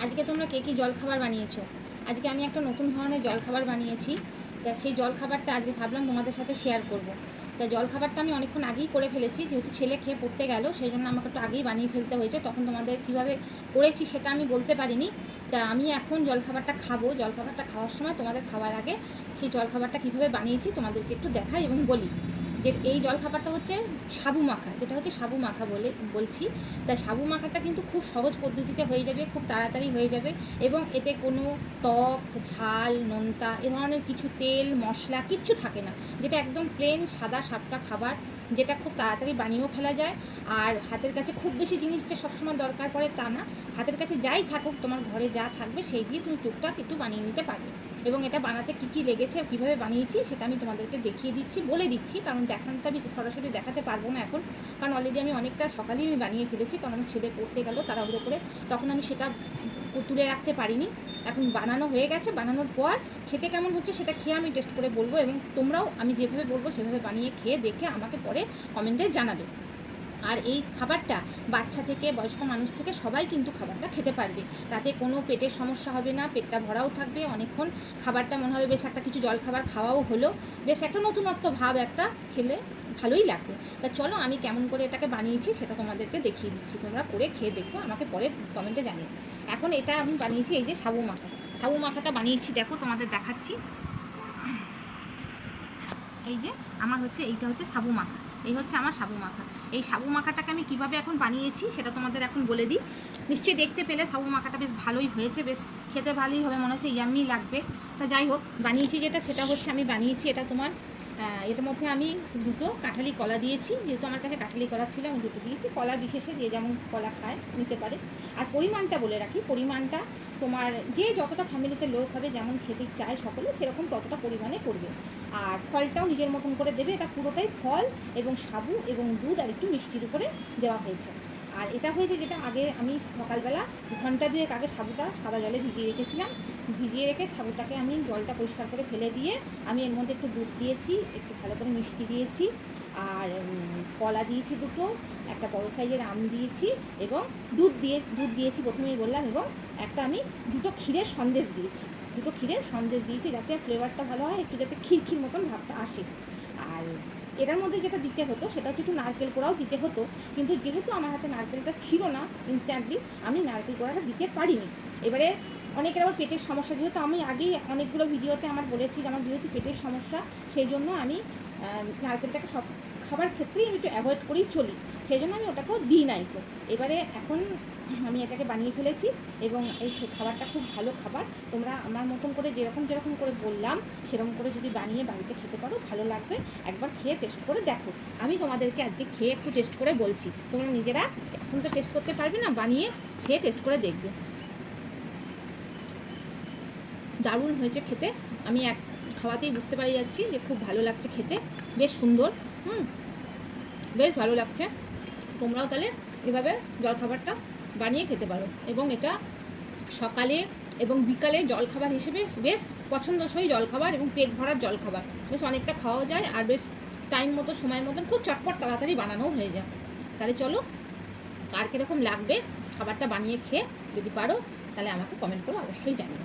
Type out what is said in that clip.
আজকে তোমরা কে কী জলখাবার বানিয়েছো? আজকে আমি একটা নতুন ধরনের জলখাবার বানিয়েছি। তা সেই জলখাবারটা আজকে ভাবলাম তোমাদের সাথে শেয়ার করব। তা জলখাবারটা আমি অনেকক্ষণ আগেই করে ফেলেছি, যেহেতু ছেলে খেয়ে পড়তে গেল সেই জন্য আমাকে একটু আগেই বানিয়ে ফেলতে হয়েছে। তখন তোমাদের কীভাবে করেছি সেটা আমি বলতে পারিনি। তা আমি এখন জলখাবারটা খাবো। জলখাবারটা খাওয়ার সময় তোমাদের খাওয়ার আগে সেই জলখাবারটা কীভাবে বানিয়েছি তোমাদেরকে একটু দেখাই এবং বলি যে এই জলখাবারটা হচ্ছে সাবু মাখা, যেটা হচ্ছে সাবু মাখা বলছি। তাই সাবু মাখাটা কিন্তু খুব সহজ পদ্ধতিতে হয়ে যাবে, খুব তাড়াতাড়ি হয়ে যাবে এবং এতে কোনো টক ঝাল নোনতা এ ধরনের কিছু তেল মশলা কিচ্ছু থাকে না, যেটা একদম প্লেন সাদা সাপটা খাবার, যেটা খুব তাড়াতাড়ি বানিয়েও ফেলা যায়। আর হাতের কাছে খুব বেশি জিনিস যে সবসময় দরকার পড়ে তা না, হাতের কাছে যাই থাকুক তোমার ঘরে যা থাকবে সেই দিয়ে তুমি টুকটাক একটু বানিয়ে নিতে পারবে। এবং এটা বানাতে কী কী লেগেছে কীভাবে বানিয়েছি সেটা আমি তোমাদেরকে দেখিয়ে দিচ্ছি, বলে দিচ্ছি, কারণ দেখানোটা আমি সরাসরি দেখাতে পারবো না এখন, কারণ অলরেডি আমি অনেকটা সকালেই আমি বানিয়ে ফেলেছি, কারণ আমার ছেলে পড়তে গেল তাড়াহুড়ো করে, তখন আমি সেটা তুলে রাখতে পারিনি। এখন বানানো হয়ে গেছে, বানানোর পর খেতে কেমন হচ্ছে সেটা খেয়ে আমি টেস্ট করে বলবো, এবং তোমরাও আমি যেভাবে বলবো সেভাবে বানিয়ে খেয়ে দেখে আমাকে পরে কমেন্টে জানাবে। আর এই খাবারটা বাচ্চা থেকে বয়স্ক মানুষ থেকে সবাই কিন্তু খাবারটা খেতে পারবে, তাতে কোনো পেটের সমস্যা হবে না, পেটটা ভরাও থাকবে অনেকক্ষণ। খাবারটা মনে হবে বেশ একটা কিছু জল খাবার খাওয়াও হলো, বেশ একটা নতুনত্ব ভাব একটা খেলে ভালোই লাগবে। তা চলো আমি কেমন করে এটাকে বানিয়েছি সেটা তোমাদেরকে দেখিয়ে দিচ্ছি, তোমরা করে খেয়ে দেখো, আমাকে পরে কমেন্টে জানিও। এখন এটা আমি বানিয়েছি এই যে সাবু মাখা, সাবু মাখাটা বানিয়েছি দেখো তোমাদের দেখাচ্ছি। এই যে আমার হচ্ছে এইটা হচ্ছে সাবু মাখা, এই হচ্ছে আমার সাবু মাখা। এই সাবু মাখাটাকে আমি কিভাবে এখন বানিয়েছি সেটা তোমাদের এখন বলে দিই। নিশ্চয়ই দেখতে পেলে সাবু মাখাটা বেশ ভালোই হয়েছে, বেশ খেতে ভালোই হবে মনে হচ্ছে, ইয়াম্মি লাগবে। তা যাই হোক, বানিয়েছি যেটা সেটা হচ্ছে আমি বানিয়েছি এটা তোমার এটার মধ্যে আমি দুটো কাঁঠালি কলা দিয়েছি, যেহেতু আমার কাছে কাঁঠালি কলা ছিল আমি দুটো দিয়েছি। কলা বিশেষে যে যেমন কলা খায় নিতে পারে। আর পরিমাণটা বলে রাখি, পরিমাণটা তোমার যে যতটা ফ্যামিলিতে লোক হবে যেমন খেতে চায় সকলে সেরকম ততটা পরিমাণে করবে। আর ফলটাও নিজের মতন করে দেবে, এটা পুরোটাই ফল এবং সাবু এবং দুধ আর একটু মিষ্টির উপরে দেওয়া হয়েছে। আর এটা হয়েছে যেটা আগে আমি সকালবেলা ঘন্টা দুয়েক আগে সাবুটা সাদা জলে ভিজিয়ে রেখেছিলাম, ভিজিয়ে রেখে সাবুটাকে আমি জলটা পরিষ্কার করে ফেলে দিয়ে আমি এর মধ্যে একটু দুধ দিয়েছি, একটু ভালো করে মিষ্টি দিয়েছি, আর কলা দিয়েছি দুটো, একটা বড় সাইজের আম দিয়েছি এবং দুধ দিয়েছি প্রথমেই বললাম, এবং একটা আমি দুটো ক্ষীরের সন্দেশ দিয়েছি, দুটো ক্ষীরের সন্দেশ দিয়েছি যাতে ফ্লেভারটা ভালো হয়, একটু যাতে ক্ষীর মতন ভাবটা আসে। আর এটার মধ্যে যেটা দিতে হতো সেটা হচ্ছে একটু নারকেল কোড়াও দিতে হতো, কিন্তু যেহেতু আমার হাতে নারকেলটা ছিল না ইনস্ট্যান্টলি, আমি নারকেল কোড়াটা দিতে পারিনি। এবারে অনেকের আবার পেটের সমস্যা, যেহেতু আমি আগেই অনেকগুলো ভিডিওতে আমার বলেছি যে আমার যেহেতু পেটের সমস্যা সেই জন্য আমি নারকেলটাকে সব খাবার ক্ষেত্রেই আমি একটু অ্যাভয়েড করেই চলি, সেই জন্য আমি ওটাকেও দিই নাই। এবারে এখন আমি এটাকে বানিয়ে ফেলেছি এবং এই খাবারটা খুব ভালো খাবার, তোমরা আমার মতন করে যেরকম করে বললাম সেরকম করে যদি বানিয়ে বাড়িতে খেতে পারো ভালো লাগবে। একবার খেয়ে টেস্ট করে দেখো, আমি তোমাদেরকে আজকে খেয়ে একটু টেস্ট করে বলছি, তোমরা নিজেরা এখন তো টেস্ট করতে পারবে না, বানিয়ে খেয়ে টেস্ট করে দেখবে। দারুণ হয়েছে খেতে, আমি এক খাওয়াতেই বুঝতে পারি যাচ্ছি যে খুব ভালো লাগছে খেতে, বেশ সুন্দর, বেশ ভালো লাগছে। তোমরাও তাহলে এভাবে জলখাবারটা বানিয়ে খেতে পারো, এবং এটা সকালে এবং বিকালে জলখাবার হিসেবে বেশ পছন্দসই জলখাবার এবং পেট ভরার জলখাবার, বেশ অনেকটা খাওয়া যায় আর বেশ টাইম মতো সময় মতন খুব চটপট তাড়াতাড়ি বানানোও হয়ে যায়। তাহলে চলো, কার কীরকম লাগবে খাবারটা বানিয়ে খেয়ে যদি পারো তাহলে আমাকে কমেন্ট করে অবশ্যই জানিও।